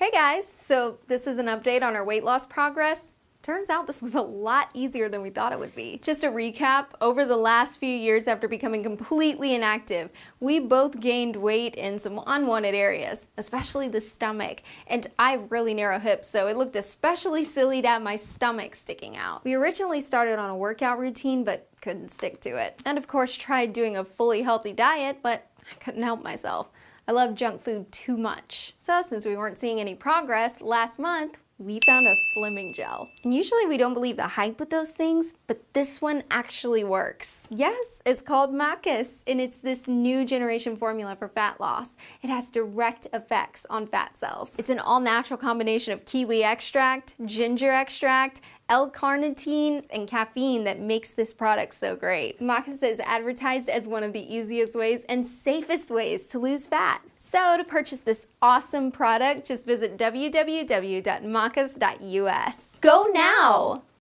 Hey guys, so this is an update on our weight loss progress. Turns out this was a lot easier than we thought it would be. Just a recap, over the last few years after becoming completely inactive, we both gained weight in some unwanted areas, especially the stomach. And I have really narrow hips, so it looked especially silly to have my stomach sticking out. We originally started on a workout routine, but couldn't stick to it. And of course tried doing a fully healthy diet, but I couldn't help myself. I love junk food too much. So since we weren't seeing any progress, last month, we found a slimming gel. And usually we don't believe the hype with those things, but this one actually works. Yes, it's called Macus, and it's this new generation formula for fat loss. It has direct effects on fat cells. It's an all-natural combination of kiwi extract, ginger extract, L-carnitine, and caffeine that makes this product so great. Macus is advertised as one of the easiest ways and safest ways to lose fat. So to purchase this awesome product, just visit www.macus.us. Go now!